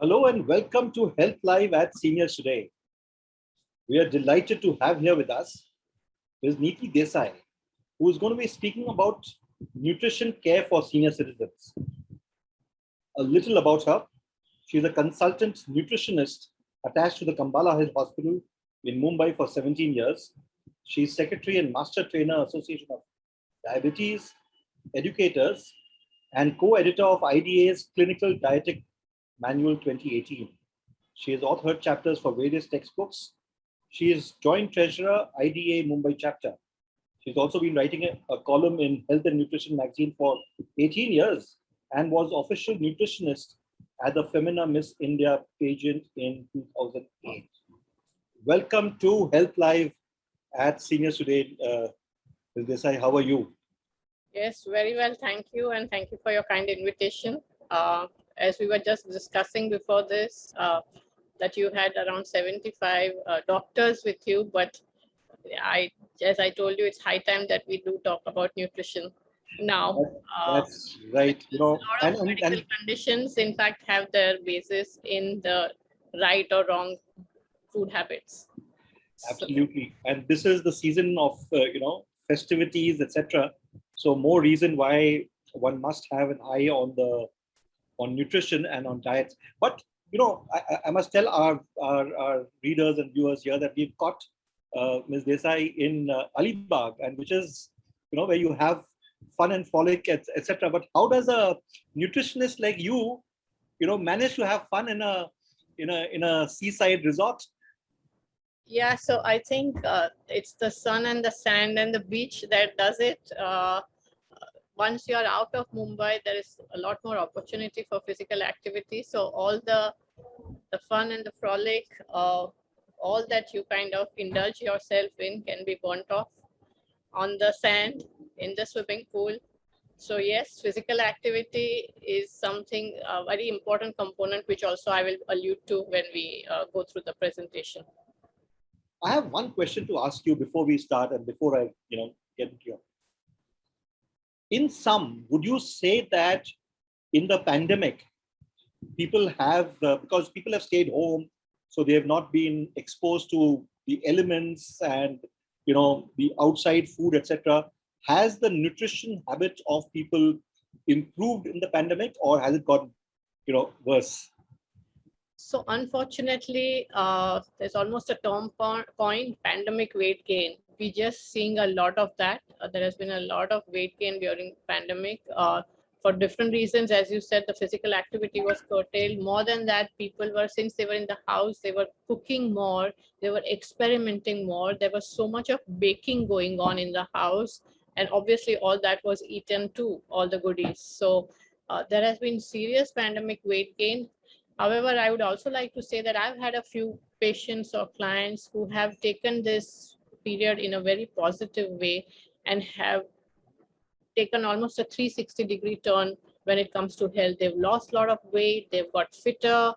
Hello and welcome to Health Live at Seniors Today. We are delighted to have here with us Ms. Niti Desai, who is going to be speaking about nutrition care for senior citizens. A little about her. She is a consultant nutritionist attached to the Cumballa Hill Hospital in Mumbai for 17 years. She is secretary and master trainer Association of Diabetes Educators and co-editor of IDA's Clinical Dietetic Manual 2018. She has authored chapters for various textbooks. She is joint treasurer, IDA Mumbai Chapter. She's also been writing a column in Health and Nutrition magazine for 18 years and was official nutritionist at the Femina Miss India pageant in 2008. Welcome to Health Live at Seniors Today. Ms. Desai, how are you? Yes, very well. Thank you. And thank you for your kind invitation. As we were just discussing before this, that you had around 75 doctors with you, but as I told you, it's high time that we do talk about nutrition now. That's right. A lot of medical conditions, in fact, have their basis in the right or wrong food habits. Absolutely. And this is the season of, festivities, etc. So more reason why one must have an eye on nutrition and on diets. But I must tell our readers and viewers here that we've got Ms. Desai in Alibag, and which is where you have fun and frolic, etc. But how does a nutritionist like you manage to have fun in a seaside resort? Yeah, so I think it's the sun and the sand and the beach that does it. Once you are out of Mumbai, there is a lot more opportunity for physical activity. So all the fun and the frolic, all that you kind of indulge yourself in can be burnt off on the sand, in the swimming pool. So yes, physical activity is something, a very important component, which also I will allude to when we go through the presentation. I have one question to ask you before we start and before I get into your. In sum, would you say that in the pandemic, people have, because people have stayed home, so they have not been exposed to the elements and the outside food, etc. Has the nutrition habit of people improved in the pandemic, or has it gotten worse? So unfortunately, there's almost a term coined pandemic weight gain. We're just seeing a lot of that. There has been a lot of weight gain during pandemic for different reasons. As you said, the physical activity was curtailed. More than that, people were, since they were in the house, they were cooking more, they were experimenting more. There was so much of baking going on in the house. And obviously all that was eaten too, all the goodies. So there has been serious pandemic weight gain. However, I would also like to say that I've had a few patients or clients who have taken this period in a very positive way and have taken almost a 360-degree turn when it comes to health. They've lost a lot of weight, they've got fitter,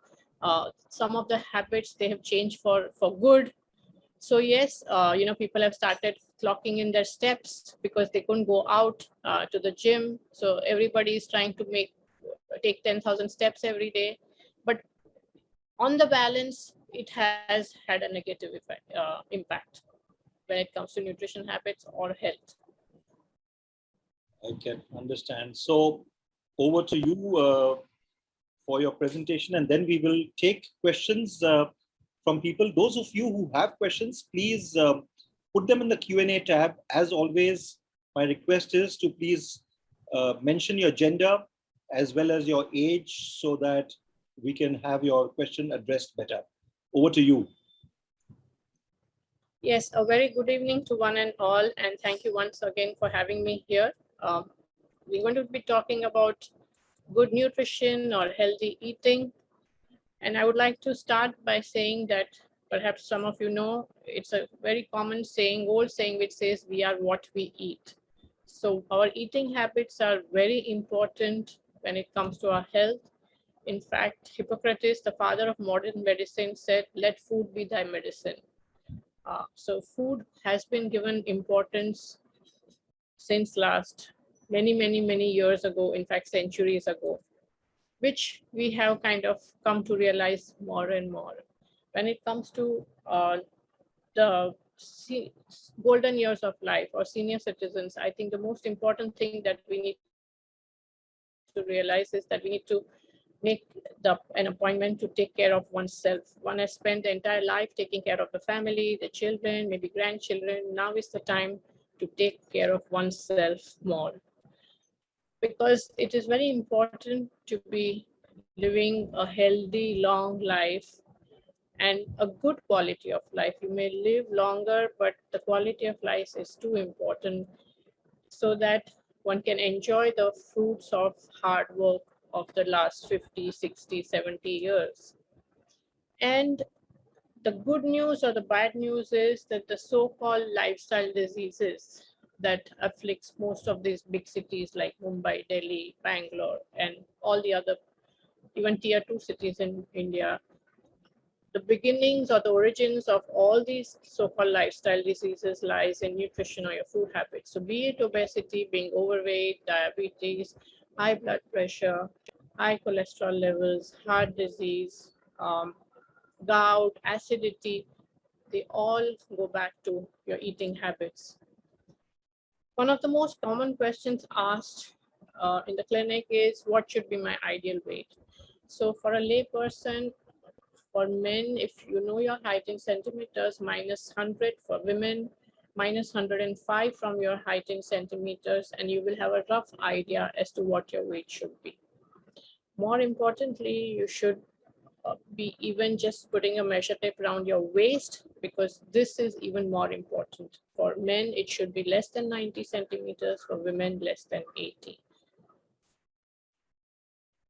some of the habits they have changed for good. So yes, people have started clocking in their steps because they couldn't go out to the gym. So everybody is trying to take 10,000 steps every day. But on the balance, it has had a negative impact when it comes to nutrition habits or health. I can understand. So over to you for your presentation, and then we will take questions from people. Those of you who have questions, please put them in the Q&A tab. As always, my request is to please mention your gender as well as your age so that we can have your question addressed better. Over to you. Yes, a very good evening to one and all, and thank you once again for having me here. We're going to be talking about good nutrition or healthy eating. And I would like to start by saying that perhaps some of you know, it's a very common saying, old saying, which says we are what we eat. So our eating habits are very important when it comes to our health. In fact, Hippocrates, the father of modern medicine, said, "Let food be thy medicine." So food has been given importance since last many years ago, in fact, centuries ago. which we have kind of come to realize more and more. When it comes to the golden years of life or senior citizens, I think the most important thing that we need to realize is that we need to make an appointment to take care of oneself. One has spent the entire life taking care of the family, the children, maybe grandchildren. Now is the time to take care of oneself more, because it is very important to be living a healthy, long life and a good quality of life. You may live longer, but the quality of life is too important so that one can enjoy the fruits of hard work of the last 50, 60, 70 years. And the good news or the bad news is that the so-called lifestyle diseases that afflicts most of these big cities like Mumbai, Delhi, Bangalore, and all the other, even tier 2 cities in India, the beginnings or the origins of all these so-called lifestyle diseases lies in nutrition or your food habits. So be it obesity, being overweight, diabetes, high blood pressure, high cholesterol levels, heart disease, gout, acidity, they all go back to your eating habits. One of the most common questions asked in the clinic is, what should be my ideal weight? So for a lay person, for men, if you know your height in centimeters, minus 100. For women, minus 105 from your height in centimeters, and you will have a rough idea as to what your weight should be. More importantly, you should be even just putting a measure tape around your waist, because this is even more important. For men, it should be less than 90 centimeters. For women, less than 80.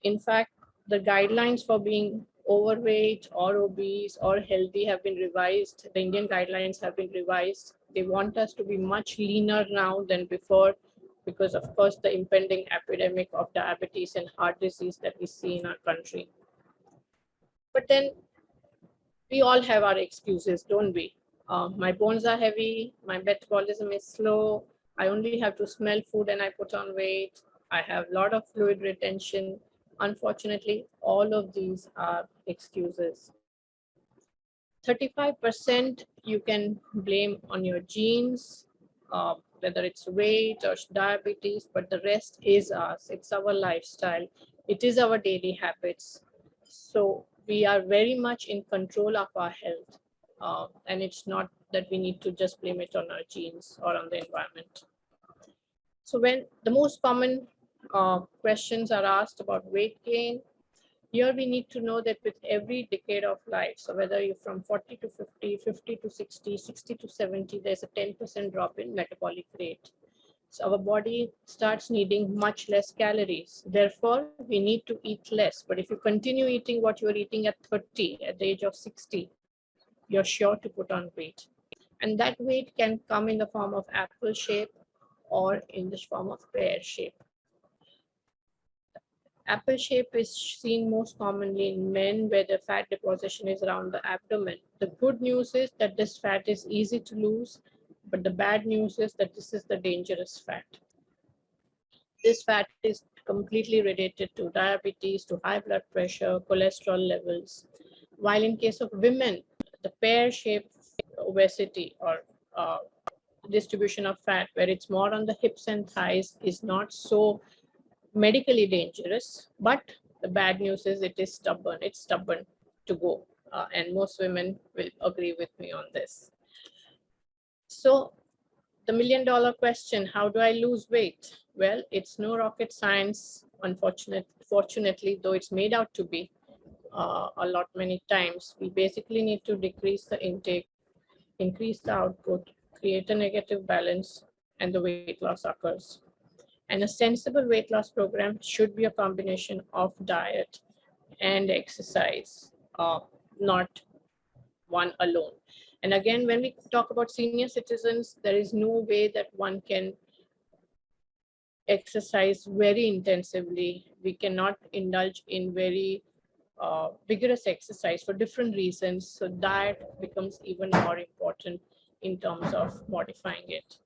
In fact, the guidelines for being overweight or obese or healthy have been revised. The Indian guidelines have been revised. They want us to be much leaner now than before, because of course the impending epidemic of diabetes and heart disease that we see in our country. But then we all have our excuses, don't we? My bones are heavy, my metabolism is slow, I only have to smell food and I put on weight, I have a lot of fluid retention. Unfortunately, all of these are excuses. 35% you can blame on your genes, whether it's weight or diabetes, but the rest is us. It's our lifestyle. It is our daily habits. So we are very much in control of our health. And it's not that we need to just blame it on our genes or on the environment. So when the most common questions are asked about weight gain, here we need to know that with every decade of life, so whether you're from 40 to 50, 50 to 60, 60 to 70, there's a 10% drop in metabolic rate. So our body starts needing much less calories. Therefore, we need to eat less. But if you continue eating what you were eating at 30, at the age of 60, you're sure to put on weight. And that weight can come in the form of apple shape or in the form of pear shape. Apple shape is seen most commonly in men where the fat deposition is around the abdomen. The good news is that this fat is easy to lose, but the bad news is that this is the dangerous fat. This fat is completely related to diabetes, to high blood pressure, cholesterol levels. While in case of women, the pear-shaped obesity or distribution of fat, where it's more on the hips and thighs, is not so medically dangerous, but the bad news is it is stubborn. It's stubborn to go, and most women will agree with me on this. So the $1,000,000 question, how do I lose weight? Well, it's no rocket science, fortunately, though it's made out to be many times. We basically need to decrease the intake, increase the output, create a negative balance, and the weight loss occurs. And a sensible weight loss program should be a combination of diet and exercise, not one alone. And again, when we talk about senior citizens, there is no way that one can exercise very intensively. We cannot indulge in very vigorous exercise for different reasons. So diet becomes even more important in terms of modifying it.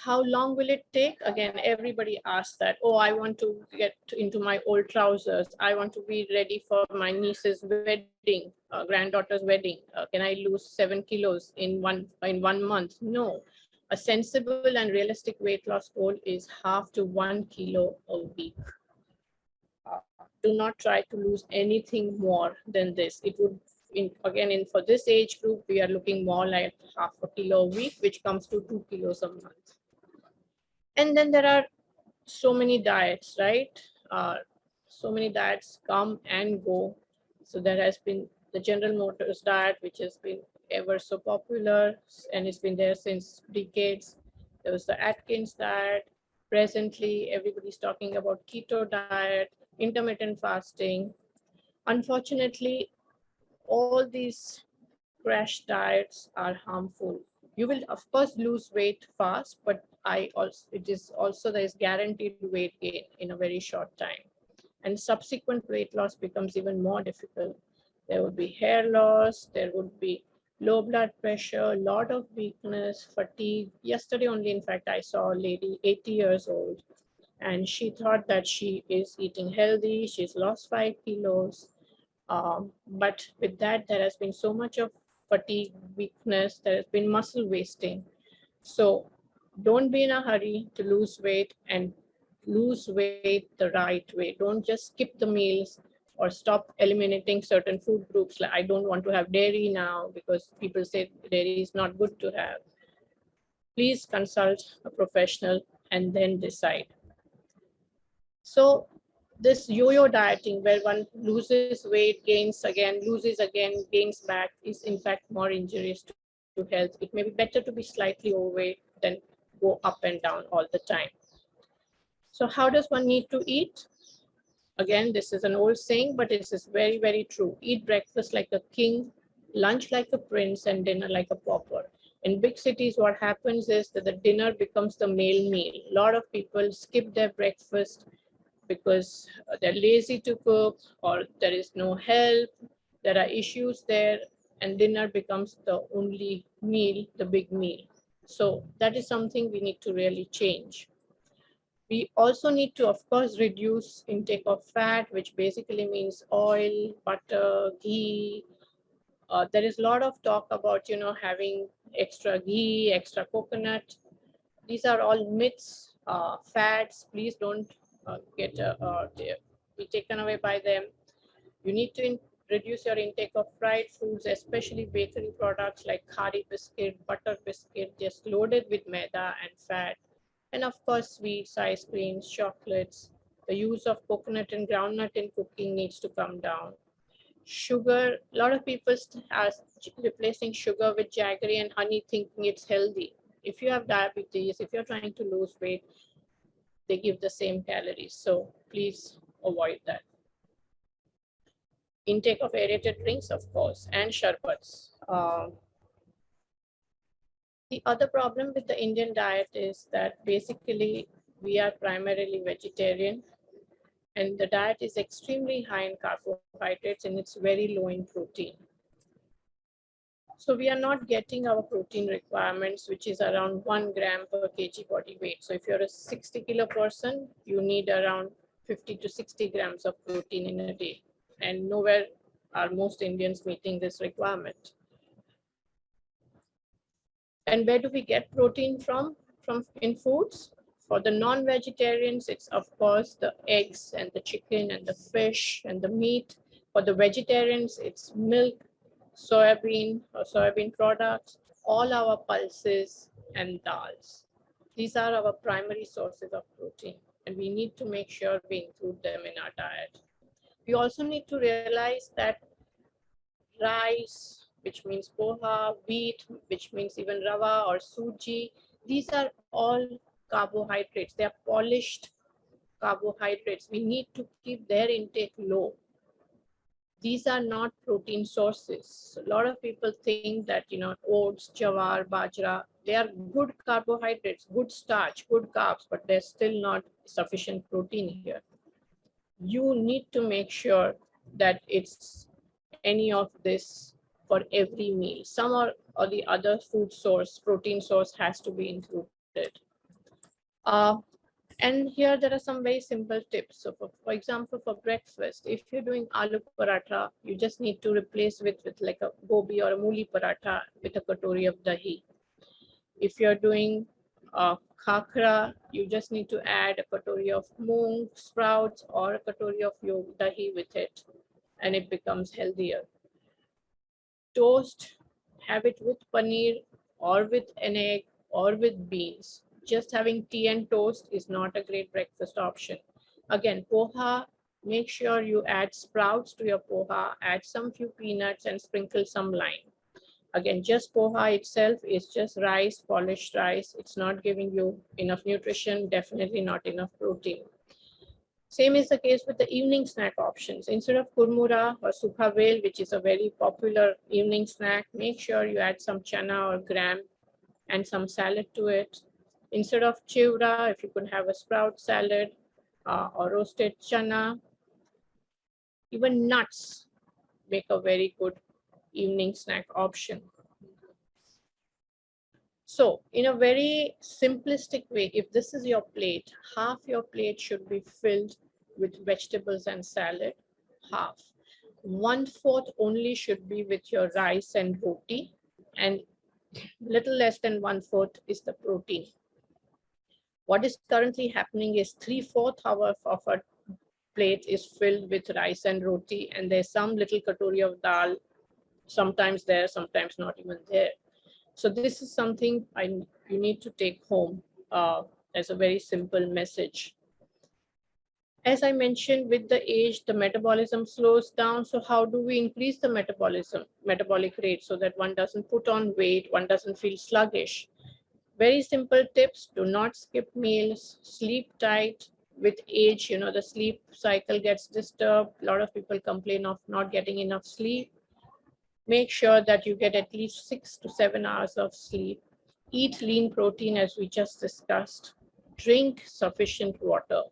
How long will it take? Again, everybody asks that. Oh, I want to get into my old trousers. I want to be ready for my niece's wedding, granddaughter's wedding. Can I lose 7 kilos in 1 month? No. A sensible and realistic weight loss goal is half to 1 kilo a week. Do not try to lose anything more than this. It would, for this age group, we are looking more like half a kilo a week, which comes to 2 kilos a month. And then there are so many diets, right? So many diets come and go. So there has been the General Motors diet, which has been ever so popular, and it's been there since decades. There was the Atkins diet. Presently, everybody's talking about keto diet, intermittent fasting. Unfortunately, all these crash diets are harmful. You will of course lose weight fast, but there is guaranteed weight gain in a very short time. And subsequent weight loss becomes even more difficult. There would be hair loss, there would be low blood pressure, a lot of weakness, fatigue. Yesterday only, in fact, I saw a lady, 80 years old, and she thought that she is eating healthy. She's lost 5 kilos. But with that, there has been so much of fatigue, weakness, there has been muscle wasting. So don't be in a hurry to lose weight, and lose weight the right way. Don't just skip the meals or stop eliminating certain food groups. Like, I don't want to have dairy now because people say dairy is not good to have. Please consult a professional and then decide. So this yo-yo dieting, where one loses weight, gains again, loses again, gains back, is in fact more injurious to health. It may be better to be slightly overweight than go up and down all the time. So how does one need to eat? Again, this is an old saying, but this is very, very true. Eat breakfast like a king, lunch like a prince, and dinner like a pauper. In big cities, what happens is that the dinner becomes the main meal. A lot of people skip their breakfast because they're lazy to cook, or there is no help, there are issues there, and dinner becomes the only meal, the big meal. So that is something we need to really change. We also need to, of course, reduce intake of fat, which basically means oil, butter, ghee. There is a lot of talk about, having extra ghee, extra coconut. These are all myths, fads. Please don't be taken away by them. You need to reduce your intake of fried foods, especially bakery products like khari biscuit, butter biscuit, just loaded with maida and fat. And of course, sweets, ice creams, chocolates. The use of coconut and groundnut in cooking needs to come down. Sugar, a lot of people are replacing sugar with jaggery and honey, thinking it's healthy. If you have diabetes, if you're trying to lose weight, they give the same calories. So please avoid that. Intake of aerated drinks, of course, and sharbats. The other problem with the Indian diet is that basically we are primarily vegetarian, and the diet is extremely high in carbohydrates and it's very low in protein. So we are not getting our protein requirements, which is around 1 gram per kg body weight. So if you're a 60 kilo person, you need around 50 to 60 grams of protein in a day. And nowhere are most Indians meeting this requirement. And where do we get protein from in foods? For the non-vegetarians, it's of course the eggs and the chicken and the fish and the meat. For the vegetarians, it's milk, soybean or soybean products, all our pulses and dals. These are our primary sources of protein, and we need to make sure we include them in our diet. We also need to realize that rice, which means poha, wheat, which means even rava or suji, these are all carbohydrates. They are polished carbohydrates. We need to keep their intake low. These are not protein sources. A lot of people think that, oats, jawar, bajra, they are good carbohydrates, good starch, good carbs, but they're still not sufficient protein here. You need to make sure that it's any of this for every meal. Some or the other food source, protein source has to be included. And here there are some very simple tips. So for example, for breakfast, if you're doing aloo paratha, you just need to replace with like a gobi or a mooli paratha with a katori of dahi. If you're doing khakra, you just need to add a katori of moong sprouts or a katori of yog dahi with it, and it becomes healthier. Toast, have it with paneer or with an egg or with beans. Just having tea and toast is not a great breakfast option. Again, poha, make sure you add sprouts to your poha, add some few peanuts and sprinkle some lime. Again, just poha itself is just rice, polished rice. It's not giving you enough nutrition, definitely not enough protein. Same is the case with the evening snack options. Instead of kurmura or sukha vel, which is a very popular evening snack, make sure you add some chana or gram and some salad to it. Instead of chivra, if you could have a sprout salad or roasted chana, even nuts make a very good evening snack option. So in a very simplistic way, if this is your plate, half your plate should be filled with vegetables and salad, half. 1/4 only should be with your rice and roti, and little less than 1/4 is the protein. What is currently happening is 3/4 of our plate is filled with rice and roti, and there's some little katori of dal, sometimes there, sometimes not even there. So this is something you need to take home as a very simple message. As I mentioned, with the age, the metabolism slows down. So how do we increase the metabolic rate so that one doesn't put on weight, one doesn't feel sluggish? Very simple tips: do not skip meals, sleep tight. With age, the sleep cycle gets disturbed. A lot of people complain of not getting enough sleep. Make sure that you get at least 6 to 7 hours of sleep. Eat lean protein, as we just discussed. Drink sufficient water.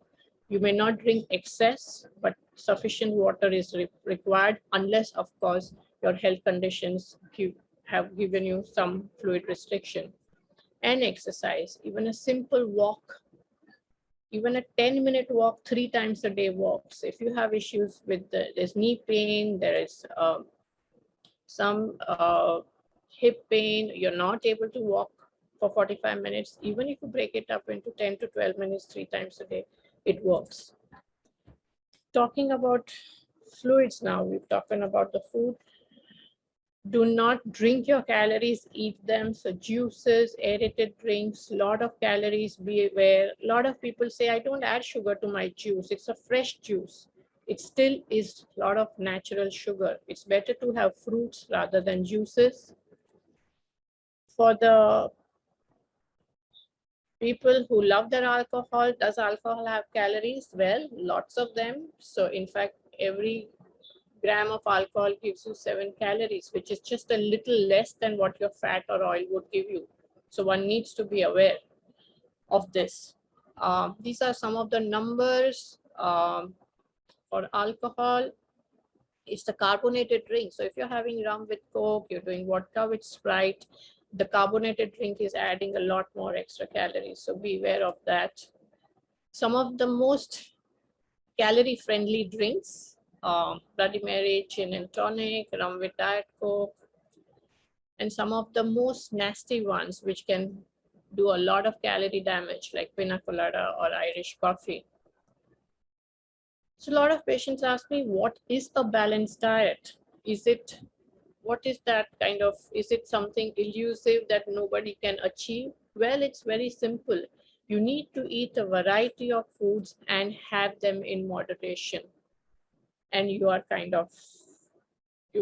You may not drink excess, but sufficient water is required, unless, of course, your health conditions have given you some fluid restriction. And exercise, even a simple walk, even a 10-minute walk 3 times a day works. If you have issues with there's knee pain, there is some hip pain, you're not able to walk for 45 minutes, even if you break it up into 10 to 12 minutes 3 times a day, it works. Talking about fluids now, we've talked about the food. Do not drink your calories, eat them. So juices, aerated drinks, lot of calories, be aware. A lot of people say, I don't add sugar to my juice, it's a fresh juice. It still is a lot of natural sugar. It's better to have fruits rather than juices. For the people who love their alcohol, does alcohol have calories? Well, lots of them. So in fact, every gram of alcohol gives you 7 calories, which is just a little less than what your fat or oil would give you. So one needs to be aware of this. These are some of the numbers for alcohol. It's the carbonated drink. So if you're having rum with Coke, you're doing vodka with Sprite, the carbonated drink is adding a lot more extra calories. So be aware of that. Some of the most calorie-friendly drinks, Bloody Mary, gin and tonic, rum with Diet Coke, and some of the most nasty ones, which can do a lot of calorie damage, like pina colada or Irish coffee. So a lot of patients ask me, what is a balanced diet? What is that kind of, is it something elusive that nobody can achieve? Well, it's very simple. You need to eat a variety of foods and have them in moderation. And you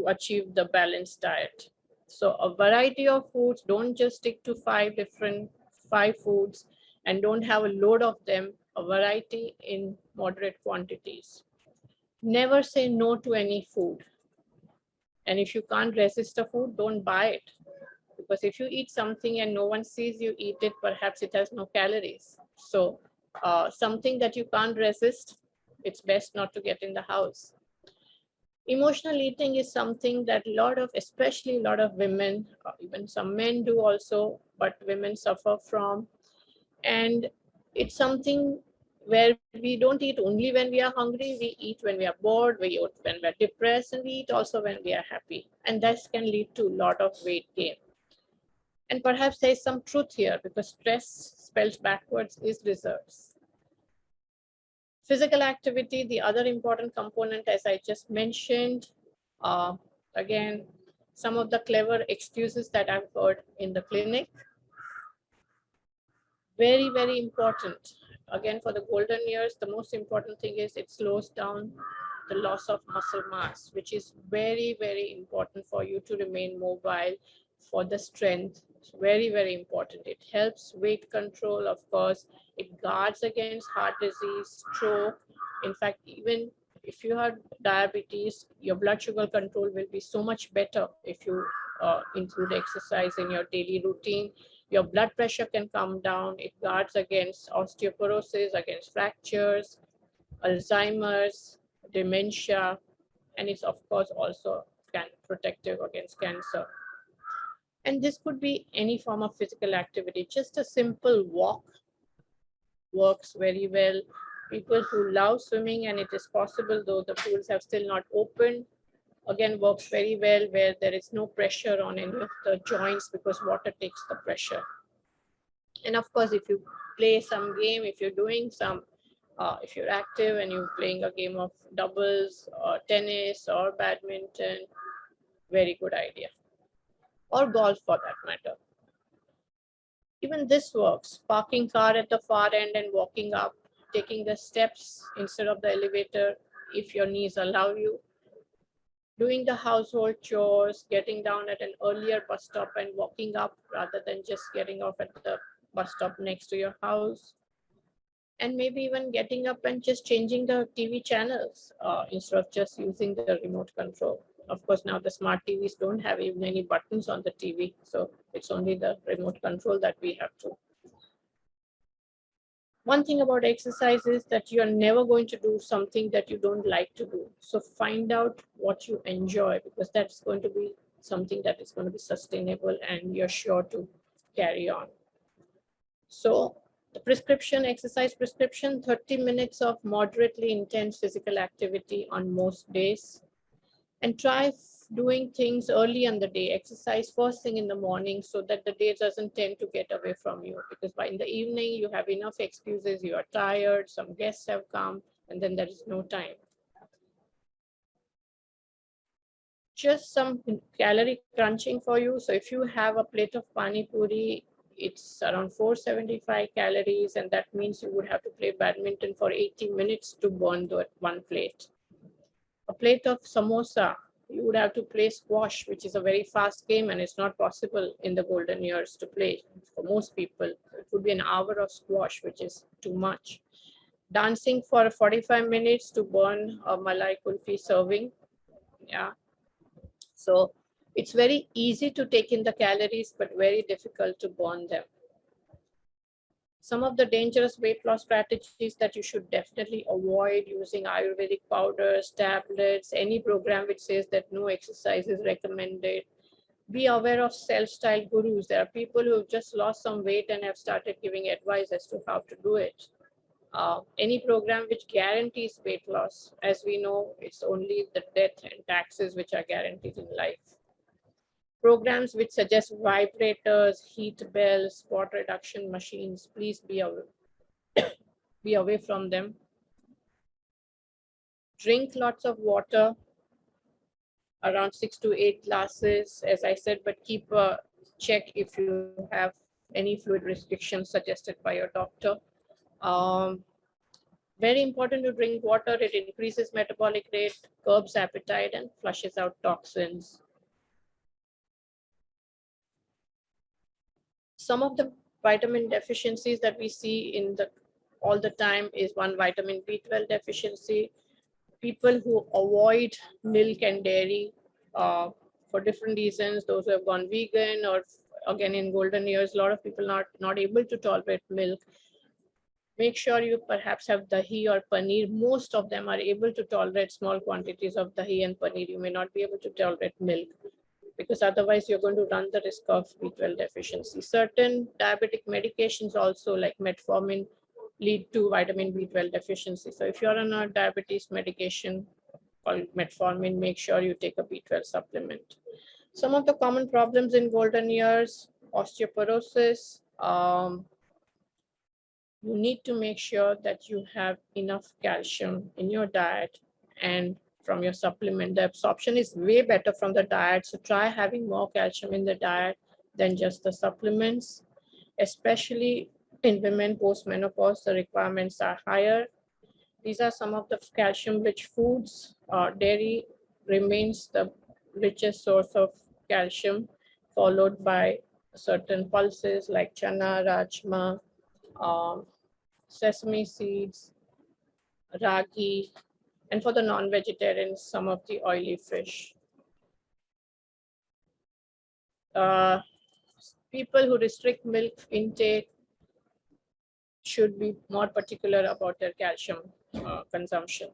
achieve the balanced diet. So a variety of foods, don't just stick to 5 foods and don't have a load of them, a variety in moderate quantities. Never say no to any food. And if you can't resist a food, don't buy it. Because if you eat something and no one sees you eat it, perhaps it has no calories. So something that you can't resist, it's best not to get in the house. Emotional eating is something that especially a lot of women, even some men do also, but women suffer from. And It's something where we don't eat only when we are hungry, we eat when we are bored, we eat when we are depressed, and we eat also when we are happy. And this can lead to a lot of weight gain. And perhaps there is some truth here because stress spelled backwards is desserts. Physical activity, the other important component, as I just mentioned, again, some of the clever excuses that I've heard in the clinic. Very, very important. Again, for the golden years, the most important thing is it slows down the loss of muscle mass, which is very, very important for you to remain mobile, for the strength. It's very, very important. It helps weight control, of course. It guards against heart disease, stroke. In fact, even if you have diabetes, your blood sugar control will be so much better if you include exercise in your daily routine. Your blood pressure can come down. It guards against osteoporosis, against fractures, Alzheimer's, dementia, and it's of course also protective against cancer. And this could be any form of physical activity. Just a simple walk works very well. People who love swimming, and it is possible though the pools have still not opened, again works very well where there is no pressure on any of the joints because water takes the pressure. And of course, if you play some game, if you're doing some, if you're active and you're playing a game of doubles or tennis or badminton, very good idea. Or golf for that matter. Even this works. Parking car at the far end and walking up, taking the steps instead of the elevator if your knees allow you. Doing the household chores, getting down at an earlier bus stop and walking up rather than just getting off at the bus stop next to your house. And maybe even getting up and just changing the TV channels instead of just using the remote control. Of course, now the smart TVs don't have even any buttons on the TV, so it's only the remote control that we have to. One thing about exercise is that you are never going to do something that you don't like to do. So find out what you enjoy, because that's going to be something that is going to be sustainable and you're sure to carry on. So the prescription, exercise prescription, 30 minutes of moderately intense physical activity on most days. And try doing things early in the day, exercise first thing in the morning so that the day doesn't tend to get away from you. Because by in the evening, you have enough excuses, you are tired, some guests have come, and then there is no time. Just some calorie crunching for you. So if you have a plate of pani puri, it's around 475 calories, and that means you would have to play badminton for 80 minutes to burn that one plate. A plate of samosa, you would have to play squash, which is a very fast game, and it's not possible in the golden years to play for most people. It would be an hour of squash, which is too much. Dancing for 45 minutes to burn a malai kulfi serving. Yeah. So it's very easy to take in the calories, but very difficult to burn them. Some of the dangerous weight loss strategies that you should definitely avoid: using Ayurvedic powders, tablets, any program which says that no exercise is recommended. Be aware of self-style gurus. There are people who have just lost some weight and have started giving advice as to how to do it. Any program which guarantees weight loss, as we know, it's only the death and taxes which are guaranteed in life. Programs which suggest vibrators, heat bells, spot reduction machines, please be away from them. Drink lots of water, around 6 to 8 glasses, as I said, but keep a check if you have any fluid restrictions suggested by your doctor. Very important to drink water. It increases metabolic rate, curbs appetite, and flushes out toxins. Some of the vitamin deficiencies that we see in all the time is one, vitamin B12 deficiency. People who avoid milk and dairy for different reasons, those who have gone vegan, or again in golden years, a lot of people not able to tolerate milk. Make sure you perhaps have dahi or paneer. Most of them are able to tolerate small quantities of dahi and paneer. You may not be able to tolerate milk, because otherwise you're going to run the risk of B12 deficiency. Certain diabetic medications also, like metformin, lead to vitamin B12 deficiency. So if you're on a diabetes medication called metformin, make sure you take a B12 supplement. Some of the common problems in golden years: osteoporosis. You need to make sure that you have enough calcium in your diet and from your supplement. The absorption is way better from the diet, so try having more calcium in the diet than just the supplements. Especially in women post-menopause, the requirements are higher. These are some of the calcium-rich foods. Dairy remains the richest source of calcium, followed by certain pulses like chana, rajma, um, sesame seeds, ragi, and for the non-vegetarians, some of the oily fish. Uh, People who restrict milk intake should be more particular about their calcium consumption.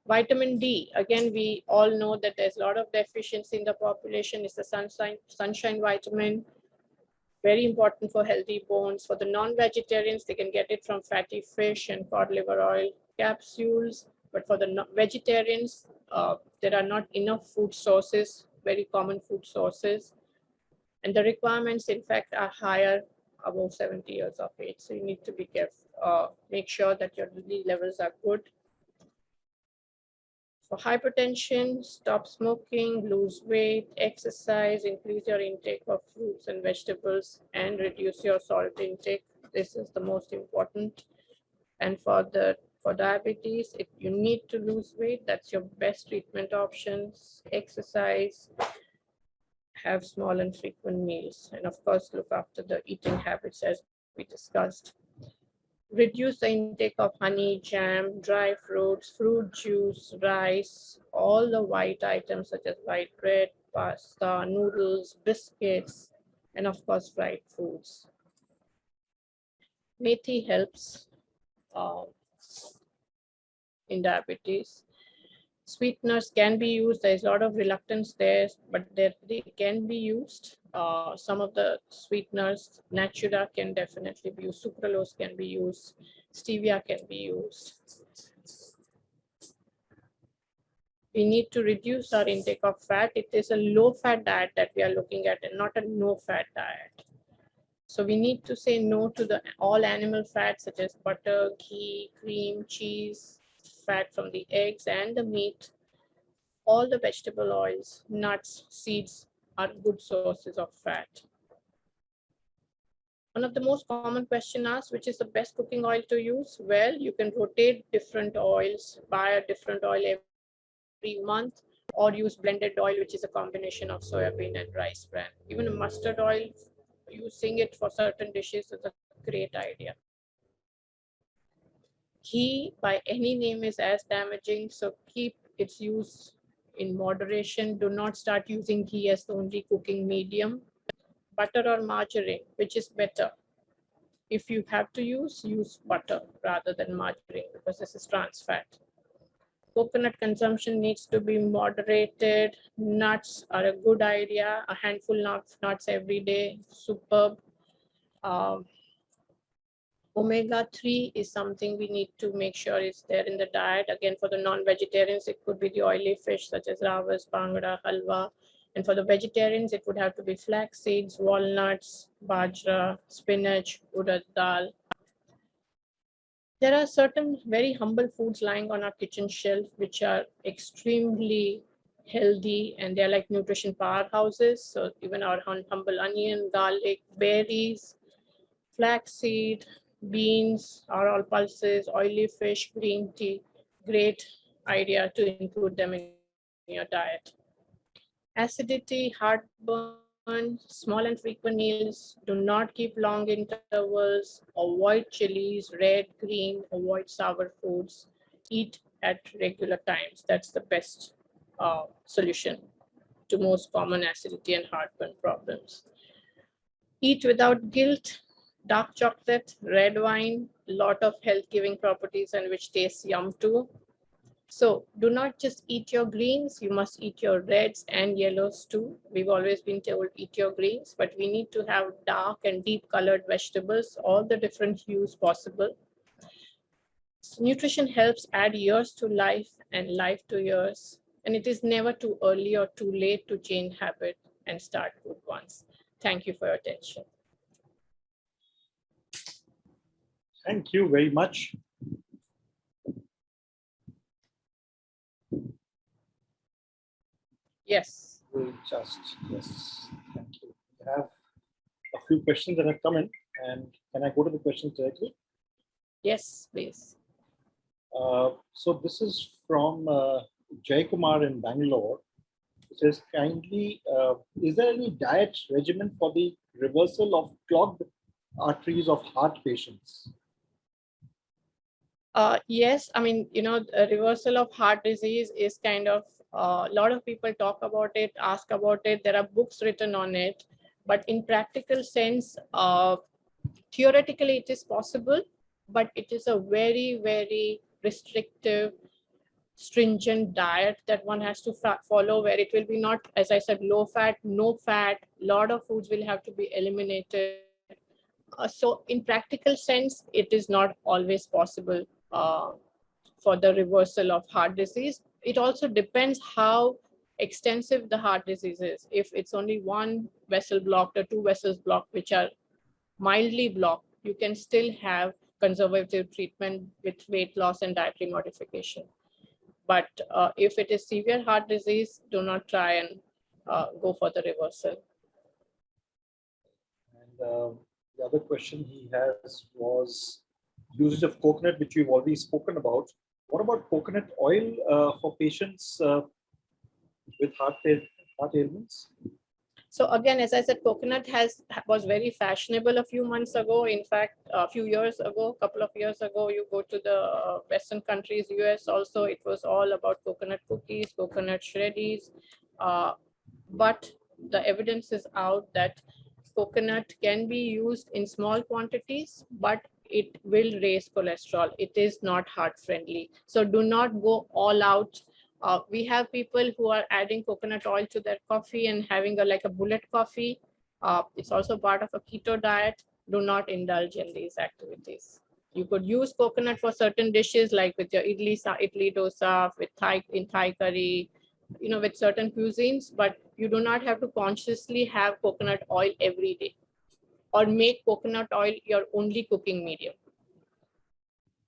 Vitamin D, again, we all know that there's a lot of deficiency in the population. It's the sunshine vitamin, very important for healthy bones. For the non-vegetarians, they can get it from fatty fish and cod liver oil capsules. But for the vegetarians, there are not enough food sources, very common food sources. And the requirements, in fact, are higher above 70 years of age. So you need to be careful, make sure that your D levels are good. For hypertension, stop smoking, lose weight, exercise, increase your intake of fruits and vegetables, and reduce your salt intake. This is the most important. And for diabetes, if you need to lose weight, that's your best treatment options. Exercise, have small and frequent meals, and of course, look after the eating habits as we discussed. Reduce the intake of honey, jam, dry fruits, fruit juice, rice, all the white items such as white bread, pasta, noodles, biscuits, and of course, fried foods. Methi helps uh, in diabetes. Sweeteners can be used. There's a lot of reluctance there, but they can be used. Some of the sweeteners, Natura can definitely be used. Sucralose can be used. Stevia can be used. We need to reduce our intake of fat. It is a low-fat diet that we are looking at and not a no-fat diet. So we need to say no to all animal fats such as butter, ghee, cream, cheese, fat from the eggs and the meat. All the vegetable oils, nuts, seeds are good sources of fat. One of the most common questions asked, which is the best cooking oil to use? Well, you can rotate different oils, buy a different oil every month, or use blended oil, which is a combination of soybean and rice bran. Even a mustard oil, using it for certain dishes is a great idea. Ghee by any name is as damaging, so keep its use in moderation. Do not start using ghee as the only cooking medium. Butter or margarine, which is better? If you have to use butter rather than margarine because this is trans fat. Coconut consumption needs to be moderated. Nuts are a good idea. A handful of nuts every day, superb. Omega-3 is something we need to make sure is there in the diet. Again, for the non-vegetarians, it could be the oily fish such as rawas, bangda, halwa. And for the vegetarians, it would have to be flax seeds, walnuts, bajra, spinach, urad dal. There are certain very humble foods lying on our kitchen shelf which are extremely healthy and they're like nutrition powerhouses. So even our humble onion, garlic, berries, flaxseed, beans are all pulses, oily fish, green tea. Great idea to include them in your diet. Acidity, heartburn, small and frequent meals. Do not keep long intervals. Avoid chilies, red, green. Avoid sour foods. Eat at regular times. That's the best solution to most common acidity and heartburn problems. Eat without guilt. Dark chocolate, red wine, lot of health-giving properties and which tastes yum too. So do not just eat your greens, you must eat your reds and yellows too. We've always been told eat your greens, but we need to have dark and deep colored vegetables, all the different hues possible. Nutrition helps add years to life and life to years, and it is never too early or too late to change habit and start good ones. Thank you for your attention. Thank you very much. Yes. We'll just, yes, thank you. We have a few questions that have come in, and can I go to the questions directly? Yes, please. So this is from Jay Kumar in Bangalore. It says, kindly, is there any diet regimen for the reversal of clogged arteries of heart patients? Yes, I mean, a reversal of heart disease is kind of, a lot of people talk about it, ask about it. There are books written on it, but in practical sense, theoretically it is possible, but it is a very, very restrictive, stringent diet that one has to follow, where it will be not, as I said, low fat, no fat, lot of foods will have to be eliminated. So in practical sense, it is not always possible for the reversal of heart disease. It also depends how extensive the heart disease is. If it's only one vessel blocked or two vessels blocked, which are mildly blocked, you can still have conservative treatment with weight loss and dietary modification. But if it is severe heart disease, do not try and go for the reversal. And the other question he has was usage of coconut, which we've already spoken about. What about coconut oil for patients with heart ailments? So again, as I said, coconut was very fashionable a few months ago. In fact, a few years ago, a couple of years ago, you go to the Western countries, US also, it was all about coconut cookies, coconut shreddies. But the evidence is out that coconut can be used in small quantities, but it will raise cholesterol. It is not heart friendly. So do not go all out. We have people who are adding coconut oil to their coffee and having like a bullet coffee. It's also part of a keto diet. Do not indulge in these activities. You could use coconut for certain dishes, like with your idli dosa, with Thai curry, with certain cuisines, but you do not have to consciously have coconut oil every day or make coconut oil your only cooking medium.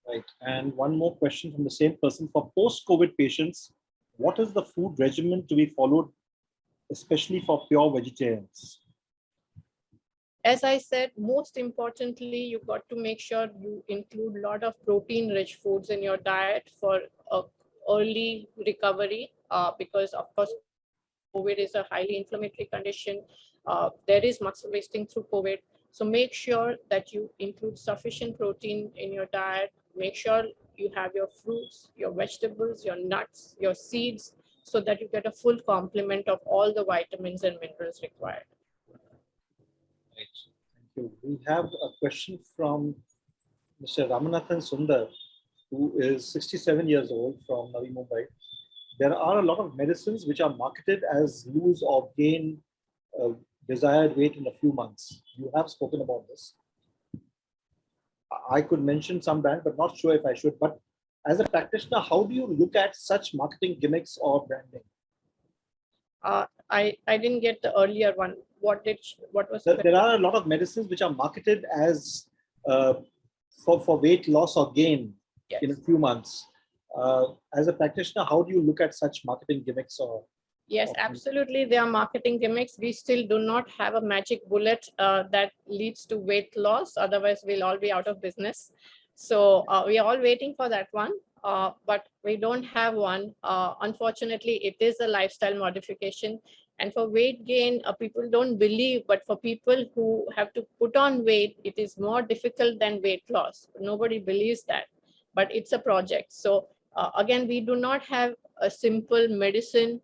Right. And one more question from the same person. For post-COVID patients, what is the food regimen to be followed, especially for pure vegetarians? As I said, most importantly, you got to make sure you include a lot of protein-rich foods in your diet for early recovery, because of course, COVID is a highly inflammatory condition. There is muscle wasting through COVID. So make sure that you include sufficient protein in your diet. Make sure you have your fruits, your vegetables, your nuts, your seeds, so that you get a full complement of all the vitamins and minerals required. Right. Thank you. We have a question from Mr. Ramanathan Sundar, who is 67 years old from Navi Mumbai. There are a lot of medicines which are marketed as lose or gain desired weight in a few months. You have spoken about this. I could mention some brand, but not sure if I should. But as a practitioner, how do you look at such marketing gimmicks or branding? I didn't get the earlier one. What was there are a lot of medicines which are marketed as for weight loss or gain, yes, in a few months. As a practitioner, how do you look at such marketing gimmicks? Yes, absolutely. They are marketing gimmicks. We still do not have a magic bullet that leads to weight loss. Otherwise, we'll all be out of business. So we are all waiting for that one, but we don't have one. Unfortunately, it is a lifestyle modification. And for weight gain, people don't believe, but for people who have to put on weight, it is more difficult than weight loss. Nobody believes that, but it's a project. So again, we do not have a simple medicine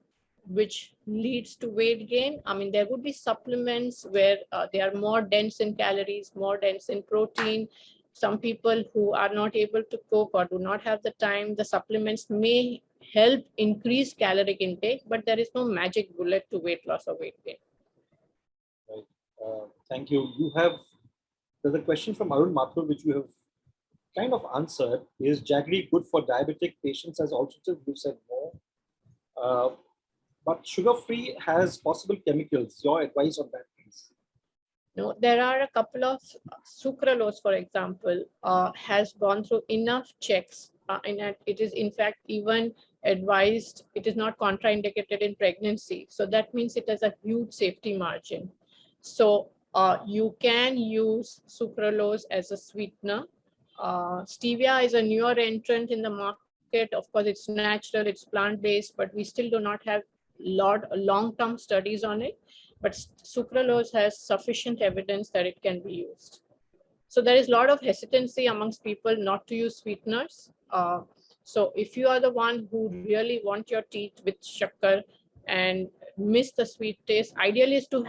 which leads to weight gain. I mean, there would be supplements where they are more dense in calories, more dense in protein. Some people who are not able to cook or do not have the time, the supplements may help increase caloric intake, but there is no magic bullet to weight loss or weight gain. Right. Thank you. There's a question from Arun Mathur, which you have kind of answered. Is jaggery good for diabetic patients as alternative? You said no. But sugar-free has possible chemicals. Your advice on that, please. No, there are a couple of sucralose, for example, has gone through enough checks, and it is in fact even advised. It is not contraindicated in pregnancy, so that means it has a huge safety margin. So you can use sucralose as a sweetener. Stevia is a newer entrant in the market. Of course, it's natural, it's plant-based, but we still do not have long-term studies on it. But sucralose has sufficient evidence that it can be used. So there is a lot of hesitancy amongst people not to use sweeteners. So if you are the one who really want your teeth with sugar and miss the sweet taste, ideally is to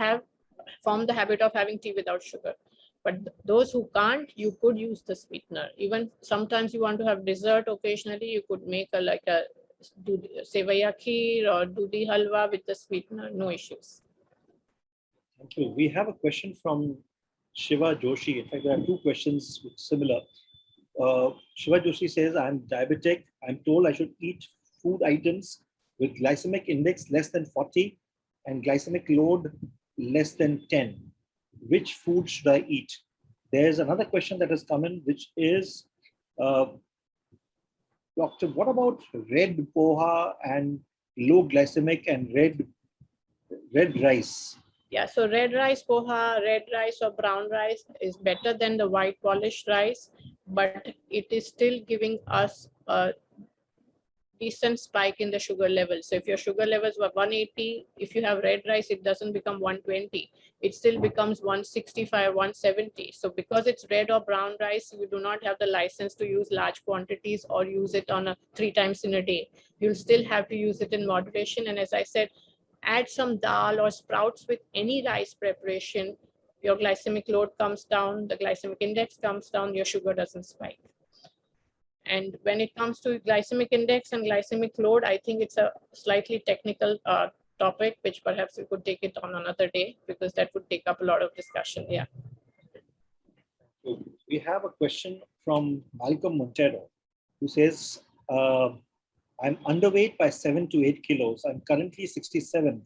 form the habit of having tea without sugar. But those who can't, you could use the sweetener. Even sometimes you want to have dessert occasionally, you could make like a sevaya kheer or dudi halwa with the sweetener, no issues. Thank you. We have a question from Shiva Joshi. In fact, there are two questions similar. Shiva Joshi says, I'm diabetic. I'm told I should eat food items with glycemic index less than 40 and glycemic load less than 10. Which food should I eat? There's another question that has come in, which is, Doctor, what about red poha and low glycemic and red rice? Yeah, so red rice poha, red rice or brown rice is better than the white polished rice, but it is still giving us a decent spike in the sugar level. So if your sugar levels were 180, if you have red rice, it doesn't become 120. It still becomes 165, 170. So because it's red or brown rice, you do not have the license to use large quantities or use it on 3 times in a day. You'll still have to use it in moderation. And as I said, add some dal or sprouts with any rice preparation, your glycemic load comes down, the glycemic index comes down, your sugar doesn't spike. And when it comes to glycemic index and glycemic load, I think it's a slightly technical topic, which perhaps we could take it on another day, because that would take up a lot of discussion. Yeah. We have a question from Malcolm Montero, who says, I'm underweight by 7 to 8 kilos. I'm currently 67,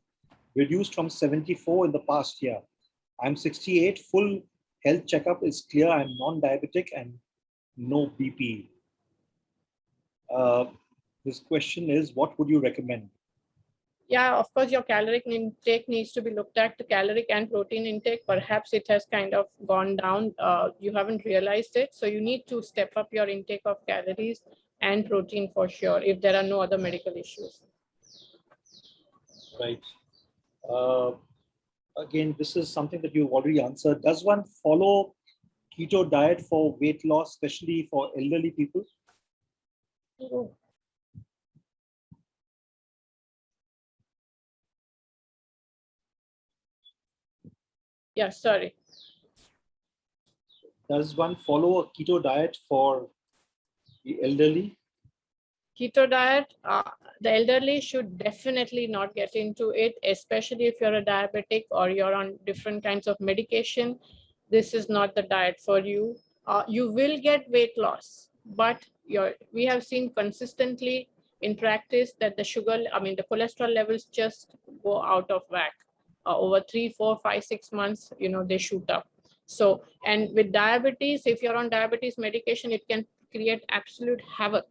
reduced from 74 in the past year. I'm 68, full health checkup is clear. I'm non-diabetic and no BP. This question is, what would you recommend? Yeah, of course, your caloric intake needs to be looked at, the caloric and protein intake. Perhaps it has kind of gone down. You haven't realized it. So you need to step up your intake of calories and protein for sure, if there are no other medical issues. Right. Again, this is something that you've already answered. Does one follow keto diet for weight loss, especially for elderly people? Oh. Yeah, sorry. Does one follow a keto diet for the elderly? Keto diet, the elderly should definitely not get into it, especially if you're a diabetic or you're on different kinds of medication. This is not the diet for you. You will get weight loss, but we have seen consistently in practice that the cholesterol levels just go out of whack. Over 3, 4, 5, 6 months, they shoot up. So, and with diabetes, if you're on diabetes medication, it can create absolute havoc.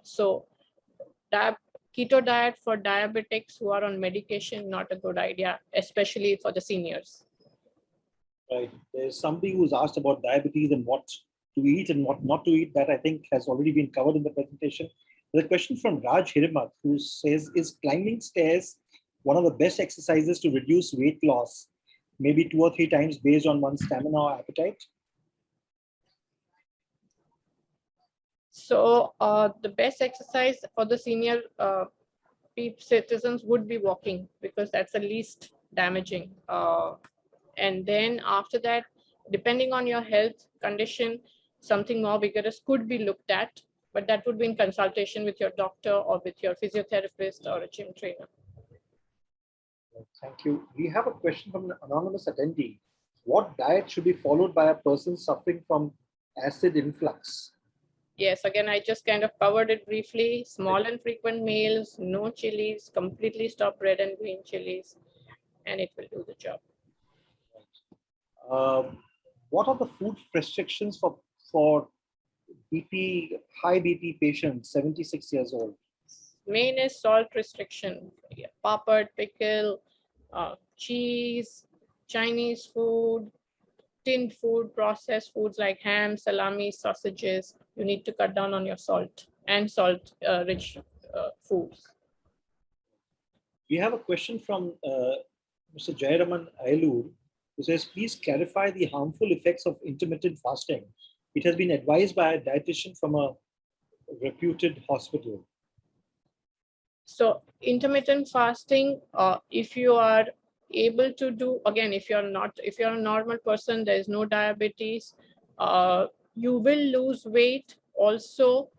So keto diet for diabetics who are on medication, not a good idea, especially for the seniors. Right. There's somebody who's asked about diabetes and what to eat and what not to eat. That I think has already been covered in the presentation. There's a question from Raj Hirimat, who says, is climbing stairs one of the best exercises to reduce weight loss, maybe 2 or 3 times based on one's stamina or appetite? So the best exercise for the senior citizens would be walking, because that's the least damaging. And then after that, depending on your health condition, something more vigorous could be looked at, but that would be in consultation with your doctor or with your physiotherapist or a gym trainer. Thank you. We have a question from an anonymous attendee. What diet should be followed by a person suffering from acid influx? Yes, again, I just kind of covered it briefly. Small and frequent meals, no chilies, completely stop red and green chilies, and it will do the job. What are the food restrictions for BP, high BP patients, 76 years old? Main is salt restriction. Yeah, papad, pickle, cheese, Chinese food, tinned food, processed foods like ham, salami, sausages. You need to cut down on your salt and salt rich foods. We have a question from Mr. Jayaraman Aylur, who says, please clarify the harmful effects of intermittent fasting. It has been advised by a dietitian from a reputed hospital. So intermittent fasting, if you are able to do, again, if you're a normal person, there is no diabetes, you will lose weight. Also,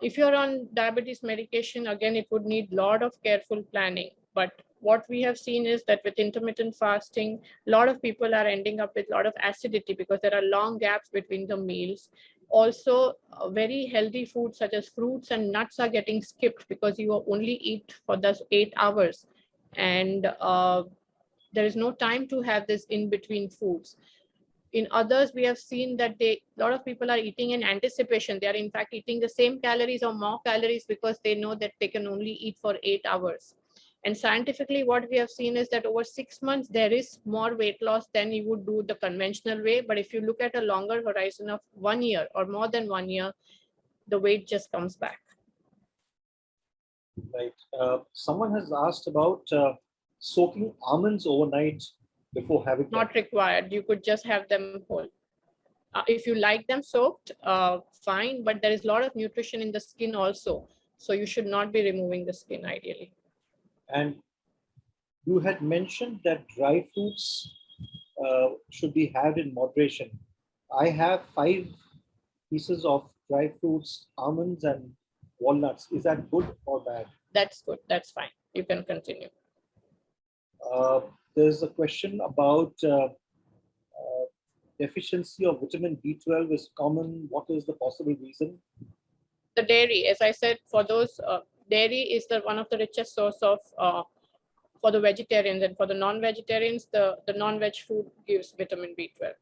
if you're on diabetes medication, again, it would need a lot of careful planning. But what we have seen is that with intermittent fasting, a lot of people are ending up with a lot of acidity because there are long gaps between the meals. Also, very healthy foods such as fruits and nuts are getting skipped because you only eat for those 8 hours. And there is no time to have this in between foods. In others, we have seen that a lot of people are eating in anticipation. They are in fact eating the same calories or more calories because they know that they can only eat for 8 hours. And scientifically, what we have seen is that over 6 months, there is more weight loss than you would do the conventional way. But if you look at a longer horizon of 1 year or more than 1 year, the weight just comes back. Right. Someone has asked about soaking almonds overnight before having them. Not required. You could just have them whole. If you like them soaked, fine, but there is a lot of nutrition in the skin also. So you should not be removing the skin ideally. And you had mentioned that dry fruits should be had in moderation. I have 5 pieces of dry fruits, almonds and walnuts. Is that good or bad? That's good. That's fine. You can continue. There's a question about deficiency of vitamin B12 is common. What is the possible reason? The dairy, as I said, for those, dairy is one of the richest source of for the vegetarians, and for the non-vegetarians, the non-veg food gives vitamin B12.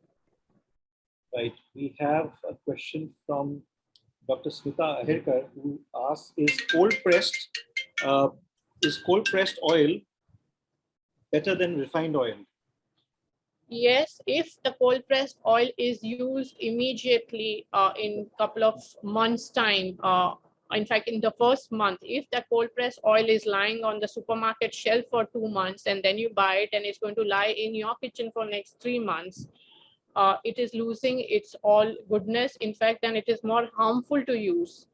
Right. We have a question from Dr. Smita Ahirkar, who asks, is cold pressed oil better than refined oil? Yes, if the cold pressed oil is used immediately in couple of months time, in fact, in the first month, if the cold pressed oil is lying on the supermarket shelf for 2 months and then you buy it and it's going to lie in your kitchen for next 3 months, it is losing its all goodness. In fact, and it is more harmful to use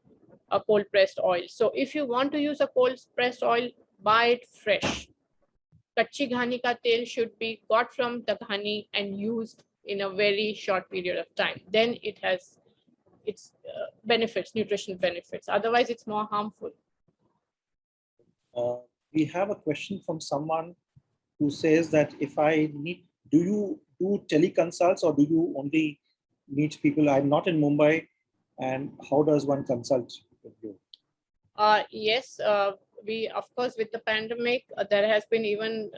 a cold pressed oil. So if you want to use a cold pressed oil, buy it fresh. Kachi ghani ka tel should be got from the ghani and used in a very short period of time. Then it has its benefits, nutrition benefits. Otherwise, it's more harmful. We have a question from someone who says that if I need, do you do teleconsults or do you only meet people? I'm not in Mumbai, and how does one consult with you? Yes, we, of course, with the pandemic, there has been even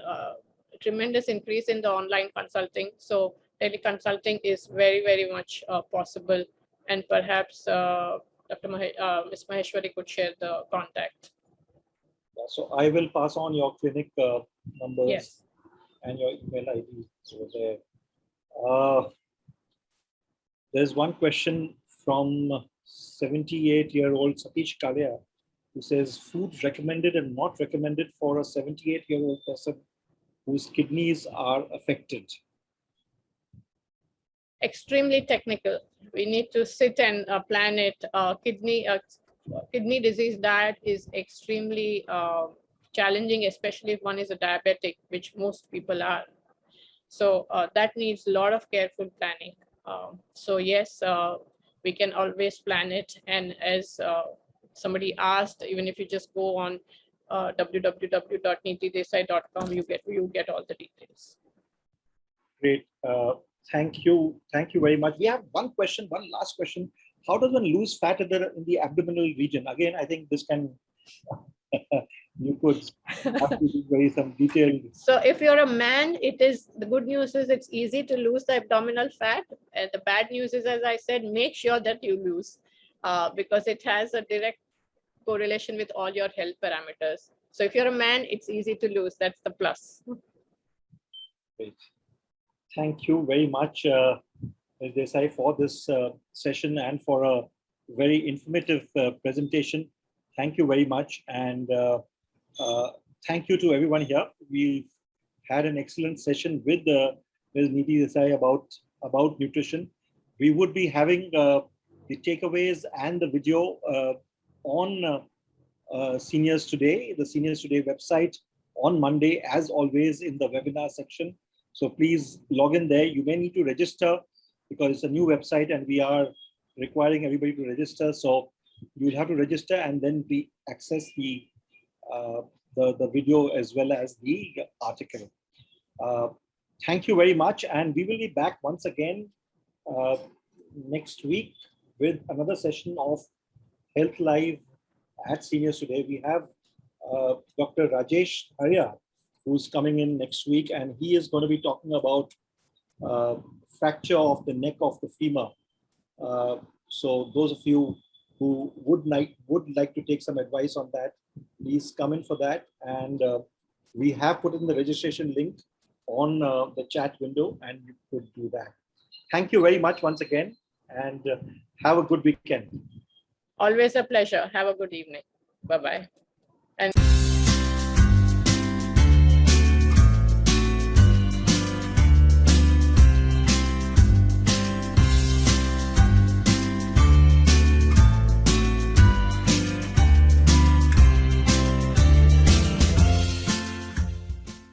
tremendous increase in the online consulting. So teleconsulting is very, very much possible. And perhaps Ms. Maheshwari could share the contact. So I will pass on your clinic numbers. Yes. And your email ID over there. There's one question from 78-year-old Satish Kalia, who says, food recommended and not recommended for a 78-year-old person whose kidneys are affected. Extremely technical. We need to sit and plan it. Kidney disease diet is extremely challenging, especially if one is a diabetic, which most people are. So that needs a lot of careful planning. So yes, we can always plan it. And as somebody asked, even if you just go on www.nitidesai.com, you get all the details. Great. Thank you very much. We have one last question how does one lose fat in the abdominal region? Again, I think this can, you could have to do some detailed. So if you're a man, the good news is it's easy to lose the abdominal fat. And the bad news is, as I said, make sure that you lose because it has a direct correlation with all your health parameters. So if you're a man, it's easy to lose. That's the plus. Great. Thank you very much, Ms. Desai, for this session and for a very informative presentation. Thank you very much. And thank you to everyone here. We've had an excellent session with Ms. Niti Desai about nutrition. We would be having the takeaways and the video on Seniors Today, the Seniors Today website on Monday, as always, in the webinar section. So please log in there. You may need to register because it's a new website and we are requiring everybody to register. So you'll have to register and then access the video as well as the article. Thank you very much. And we will be back once again next week with another session of Health Live at Seniors Today. We have Dr. Rajesh Arya, who's coming in next week, and he is going to be talking about fracture of the neck of the femur. So those of you who would like to take some advice on that, please come in for that. And we have put in the registration link on the chat window, and you could do that. Thank you very much once again, and have a good weekend. Always a pleasure. Have a good evening. Bye-bye. And